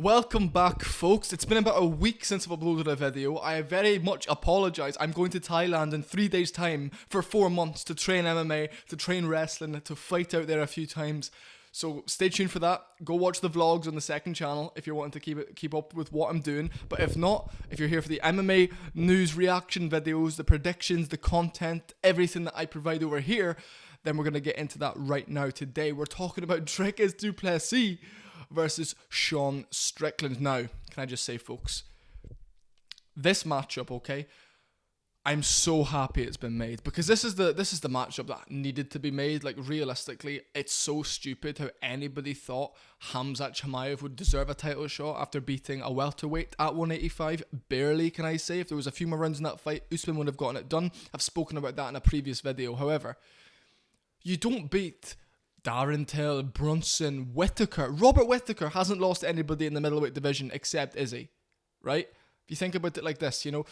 Welcome back, folks. It's been about a week since I've uploaded a video. I very much apologise. I'm going to Thailand in 3 days' time for 4 months to train MMA, to train wrestling, to fight out there a few times. So stay tuned for that. Go watch the vlogs on the second channel if you're wanting to keep up with what I'm doing. But if not, if you're here for the MMA news reaction videos, the predictions, the content, everything that I provide over here, then we're going to get into that right now. Today, we're talking about Dricus Du Plessis versus Strickland. Now, can I just say, folks, this matchup, okay, I'm so happy it's been made, because this is the matchup that needed to be made. Like, realistically, it's so stupid how anybody thought Khamzat Chimaev would deserve a title shot after beating a welterweight at 185. Barely, can I say. If there was a few more rounds in that fight, Usman would have gotten it done. I've spoken about that in a previous video. However, you don't beat Darren Till, Brunson, Whittaker. Robert Whittaker hasn't lost to anybody in the middleweight division except Izzy, right? If you think about it like this, and,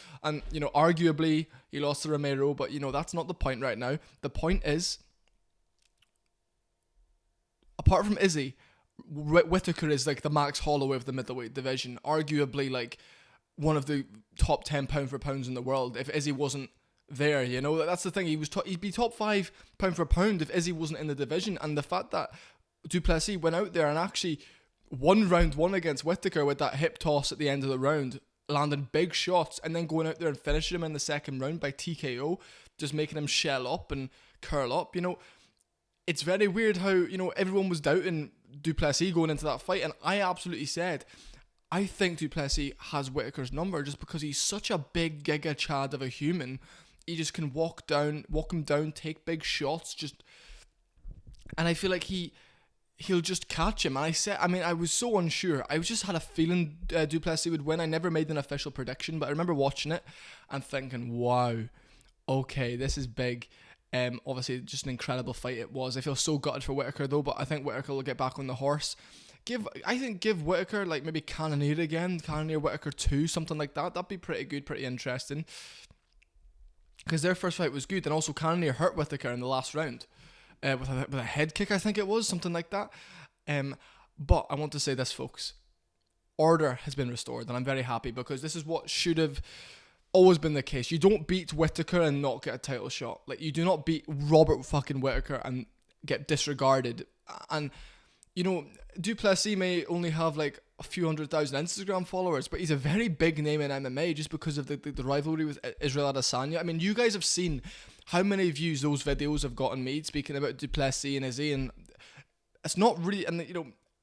arguably he lost to Romero, but, that's not the point right now. The point is, apart from Izzy, Whittaker is like the Max Holloway of the middleweight division. Arguably, like, one of the top 10 pound for pounds in the world. If Izzy wasn't there, that's the thing. He'd be top 5 pound for pound if Izzy wasn't in the division. And the fact that Du Plessis went out there and actually won round 1 against Whittaker with that hip toss at the end of the round, landing big shots, and then going out there and finishing him in the second round by TKO, just making him shell up and curl up. It's very weird how, everyone was doubting Du Plessis going into that fight, and I absolutely said, I think Du Plessis has Whittaker's number just because he's such a big giga chad of a human. He just can walk him down, take big shots, and I feel like he'll just catch him. And I was so unsure. I just had a feeling Du Plessis would win. I never made an official prediction, but I remember watching it and thinking, wow, okay, this is big. Obviously, just an incredible fight it was. I feel so gutted for Whittaker though, but I think Whittaker will get back on the horse. Give Whittaker like maybe Cannonier again, Cannonier Whittaker 2, something like that. That'd be pretty good, pretty interesting. Because their first fight was good, and also Cannonier hurt Whittaker in the last round with a head kick, I think it was, something like that. But I want to say this, folks. Order has been restored, and I'm very happy, because this is what should have always been the case. You don't beat Whittaker and not get a title shot. Like, you do not beat Robert fucking Whittaker and get disregarded. And, Du Plessis may only have like a few 100,000 Instagram followers, but he's a very big name in MMA just because of the rivalry with Israel Adesanya. I mean, you guys have seen how many views those videos have gotten made speaking about Du Plessis and Izzy, and it's not really, and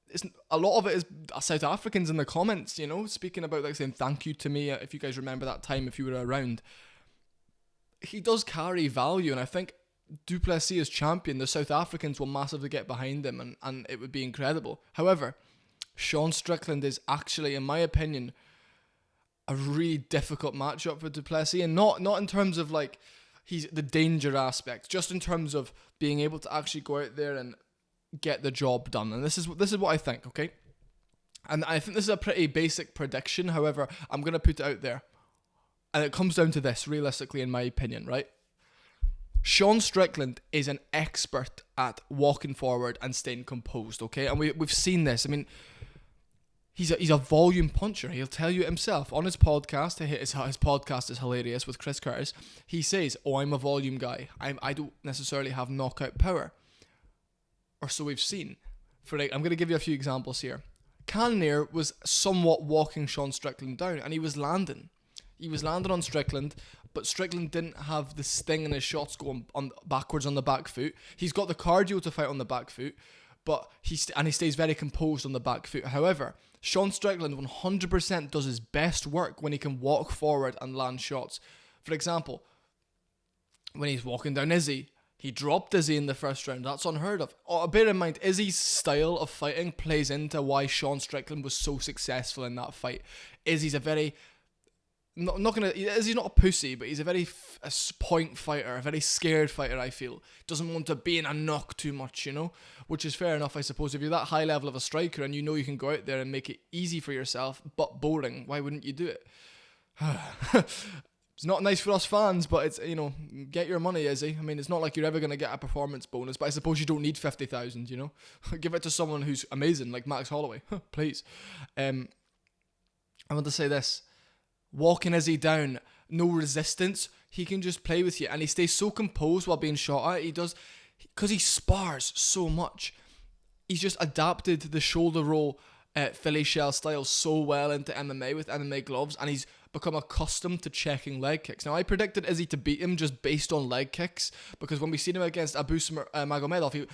it's a lot of it is South Africans in the comments, speaking about, like, saying thank you to me, if you guys remember that time, if you were around. He does carry value, and I think Du Plessis as champion, the South Africans will massively get behind him, and it would be incredible. However, Strickland is actually, in my opinion, a really difficult matchup for Du Plessis, and not in terms of like he's the danger aspect, just in terms of being able to actually go out there and get the job done. And this is what I think, okay? And I think this is a pretty basic prediction. However, I'm gonna put it out there, and it comes down to this, realistically, in my opinion, right? Strickland is an expert at walking forward and staying composed, okay? And we've seen this. I mean, he's a volume puncher. He'll tell you himself on his podcast. His podcast is hilarious with Chris Curtis. He says, "Oh, I'm a volume guy. I don't necessarily have knockout power," or so we've seen. I'm going to give you a few examples here. Cannonier was somewhat walking Strickland down, and he was landing. He was landing on Strickland, but Strickland didn't have the sting in his shots going on backwards on the back foot. He's got the cardio to fight on the back foot, but he stays very composed on the back foot. However, Strickland 100% does his best work when he can walk forward and land shots. For example, when he's walking down Izzy, he dropped Izzy in the first round. That's unheard of. Bear in mind, Izzy's style of fighting plays into why Strickland was so successful in that fight. Izzy's a very... Izzy's not a pussy, but he's a very point fighter, a very scared fighter, I feel. Doesn't want to be in a knock too much, which is fair enough, I suppose. If you're that high level of a striker and you can go out there and make it easy for yourself, but boring, why wouldn't you do it? It's not nice for us fans, but it's, get your money, Izzy. I mean, it's not like you're ever going to get a performance bonus, but I suppose you don't need 50,000, Give it to someone who's amazing, like Max Holloway, please. I want to say this. Walking Izzy down, no resistance, he can just play with you, and he stays so composed while being shot at. He does, because he spars so much. He's just adapted the shoulder roll Philly shell style so well into MMA with MMA gloves, and he's become accustomed to checking leg kicks. Now, I predicted Izzy to beat him just based on leg kicks, because when we seen him against Abu Magomedov,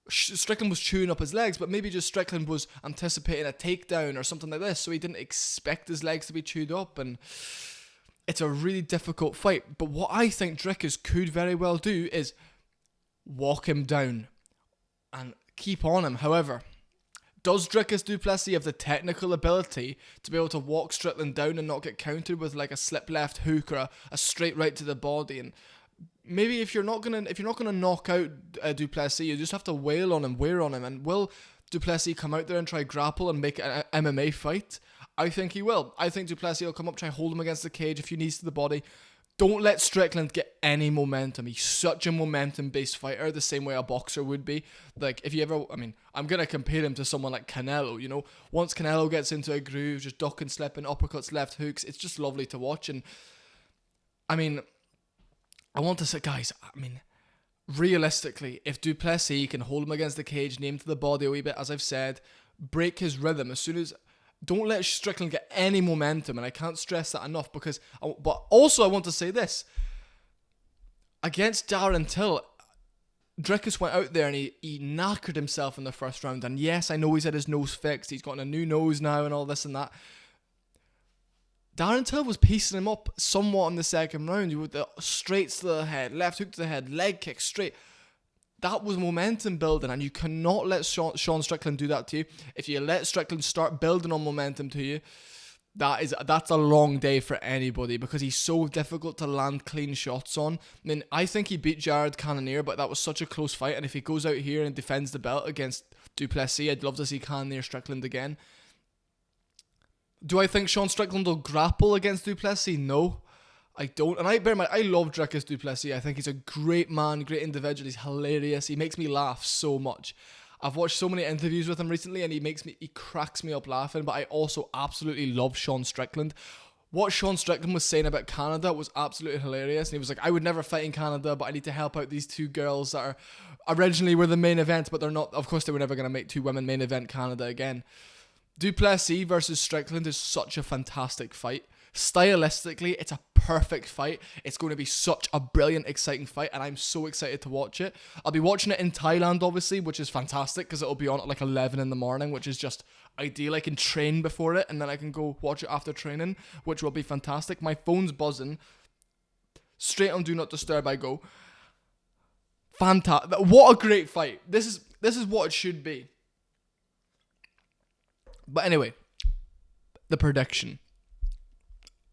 Strickland was chewing up his legs, but maybe just Strickland was anticipating a takedown or something like this, so he didn't expect his legs to be chewed up, and it's a really difficult fight. But what I think Dricus could very well do is walk him down and keep on him. However, does Dricus Du Plessis have the technical ability to be able to walk Strickland down and not get countered with like a slip left hook or a straight right to the body? And maybe if you're not gonna knock out Du Plessis, you just have to wail on him, wear on him. And will Du Plessis come out there and try grapple and make an MMA fight? I think he will. I think Du Plessis will come up, try hold him against the cage if he needs to the body. Don't let Strickland get any momentum. He's such a momentum-based fighter, the same way a boxer would be. Like, if you ever... I'm going to compare him to someone like Canelo, Once Canelo gets into a groove, just ducking, slipping, uppercuts, left hooks, it's just lovely to watch. And, I want to say, guys, realistically, if Du Plessis can hold him against the cage, name to the body a wee bit, as I've said, break his rhythm as soon as... Don't let Strickland get any momentum, and I can't stress that enough, because... But also, I want to say this. Against Darren Till, Dricus went out there and he knackered himself in the first round, and yes, I know he's had his nose fixed, he's got a new nose now and all this and that. Darren Till was piecing him up somewhat in the second round, with the straights to the head, left hook to the head, leg kick straight. That was momentum building, and you cannot let Sean Strickland do that to you. If you let Strickland start building on momentum to you, that's a long day for anybody, because he's so difficult to land clean shots on. I think he beat Jared Cannonier, but that was such a close fight, and if he goes out here and defends the belt against Du Plessis, I'd love to see Cannonier Strickland again. Do I think Sean Strickland will grapple against Du Plessis? No. I don't, and bear in mind, I love Dricus Du Plessis. I think he's a great man, great individual. He's hilarious. He makes me laugh so much. I've watched so many interviews with him recently, and he cracks me up laughing. But I also absolutely love Sean Strickland. What Sean Strickland was saying about Canada was absolutely hilarious. And he was like, I would never fight in Canada, but I need to help out these two girls that are originally were the main event, but they're not. Of course, they were never going to make two women main event Canada again. Du Plessis versus Strickland is such a fantastic fight. Stylistically, it's a perfect fight. It's going to be such a brilliant, exciting fight, and I'm so excited to watch it. I'll be watching it in Thailand, obviously, which is fantastic, because it'll be on at like 11 in the morning, which is just ideal. I can train before it, and then I can go watch it after training, which will be fantastic. My phone's buzzing. Straight on Do Not Disturb I go. Fantastic. What a great fight. This is what it should be. But anyway, the prediction.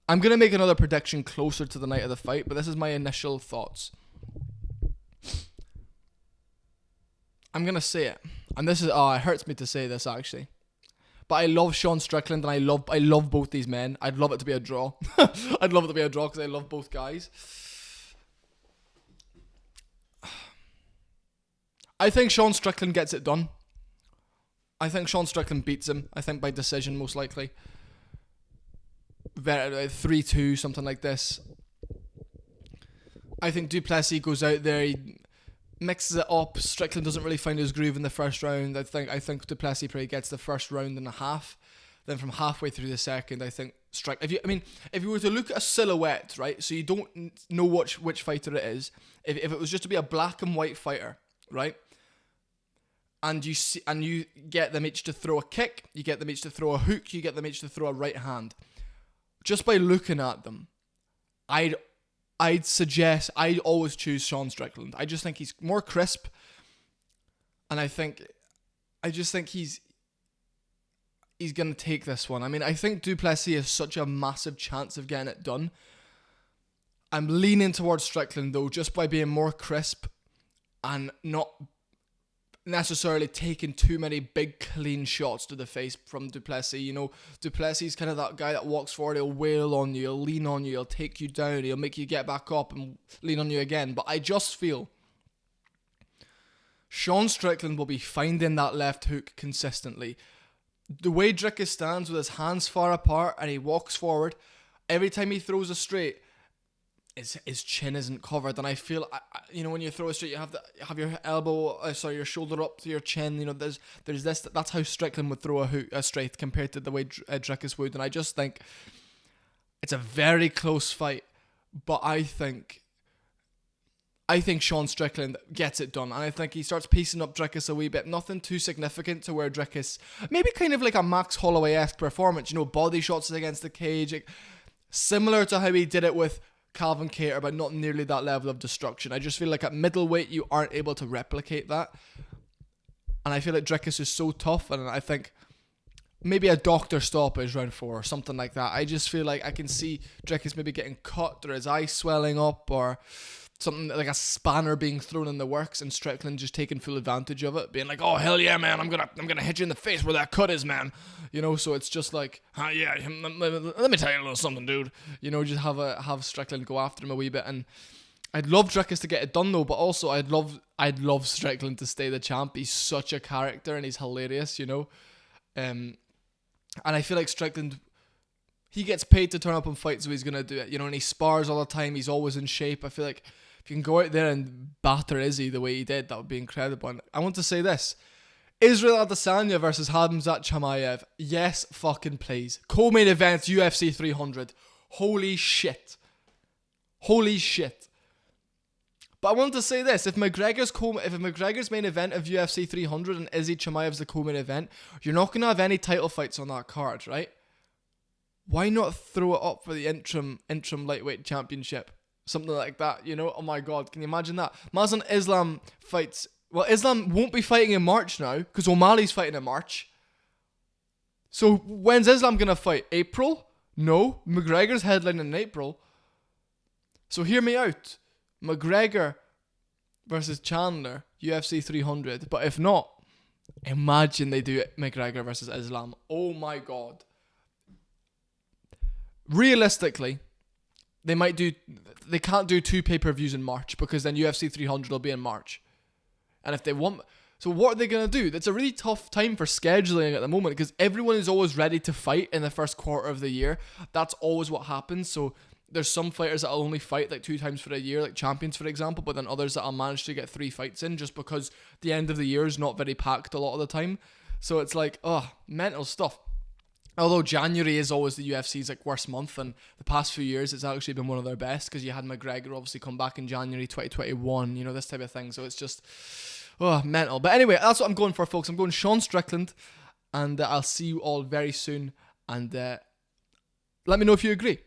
I'm going to make another prediction closer to the night of the fight, but this is my initial thoughts. I'm going to say it. And this is, it hurts me to say this actually. But I love Sean Strickland, and I love both these men. I'd love it to be a draw. I'd love it to be a draw because I love both guys. I think Sean Strickland gets it done. I think Sean Strickland beats him. I think by decision, most likely. 3-2, something like this. I think Du Plessis goes out there, he mixes it up. Strickland doesn't really find his groove in the first round. I think Du Plessis probably gets the first round and a half. Then from halfway through the second, I think if you were to look at a silhouette, right? So you don't know which fighter it is. If it was just to be a black and white fighter, right? And you get them each to throw a kick, you get them each to throw a hook, you get them each to throw a right hand. Just by looking at them, I'd suggest I'd always choose Sean Strickland. I just think he's more crisp, and I just think he's gonna take this one. I think Du Plessis has such a massive chance of getting it done. I'm leaning towards Strickland though, just by being more crisp and not necessarily taking too many big clean shots to the face from Du Plessis. You know, Du Plessis is kind of that guy that walks forward, he'll wail on you, he'll lean on you, he'll take you down, he'll make you get back up and lean on you again. But I just feel Sean Strickland will be finding that left hook consistently. The way Dricus stands with his hands far apart and he walks forward, every time he throws a straight, his chin isn't covered, and I feel, you know, when you throw a straight, you have your your shoulder up to your chin. You know, there's this. That's how Strickland would throw a straight compared to the way Dricus would, and I just think it's a very close fight. But I think Sean Strickland gets it done, and I think he starts piecing up Dricus a wee bit. Nothing too significant to where Dricus, maybe kind of like a Max Holloway-esque performance. You know, body shots against the cage, similar to how he did it with Calvin Kattar, but not nearly that level of destruction. I just feel like at middleweight you aren't able to replicate that, and I feel like Dricus is so tough, and I think maybe a doctor stoppage round 4 or something like that. I just feel like I can see Dricus maybe getting cut or his eye swelling up or something like a spanner being thrown in the works, and Strickland just taking full advantage of it, being like, "Oh hell yeah, man! I'm gonna hit you in the face where that cut is, man." You know, so it's just like, yeah, let me tell you a little something, dude. You know, just have Strickland go after him a wee bit, and I'd love Dricus to get it done though, but also I'd love Strickland to stay the champ. He's such a character and he's hilarious, you know, and I feel like Strickland, he gets paid to turn up and fight, so he's gonna do it, you know, and he spars all the time. He's always in shape. I feel like if you can go out there and batter Izzy the way he did, that would be incredible. And I want to say this: Israel Adesanya versus Khamzat Chimaev. Yes, fucking please. Co-main event UFC 300. Holy shit. Holy shit. But I want to say this: if McGregor's main event of UFC 300 and Izzy Chimaev's the co-main event, you're not gonna have any title fights on that card, right? Why not throw it up for the interim lightweight championship? Something like that, you know? Oh my god, can you imagine that? Mazin Islam fights. Well, Islam won't be fighting in March now, because O'Malley's fighting in March. So when's Islam gonna fight? April? No, McGregor's headlining in April. So hear me out. McGregor versus Chandler, UFC 300. But if not, imagine they do it, McGregor versus Islam. Oh my god. Realistically, they can't do 2 pay-per-views in March, because then UFC 300 will be in March. And if they want, so what are they going to do? It's a really tough time for scheduling at the moment, because everyone is always ready to fight in the first quarter of the year. That's always what happens. So there's some fighters that'll only fight like 2 times for a year, like champions for example, but then others that'll manage to get 3 fights in, just because the end of the year is not very packed a lot of the time. So it's like, mental stuff. Although January is always the UFC's like worst month, and the past few years it's actually been one of their best, because you had McGregor obviously come back in January 2021, you know, this type of thing. So it's just mental. But anyway, that's what I'm going for, folks. I'm going Sean Strickland, and I'll see you all very soon, and let me know if you agree.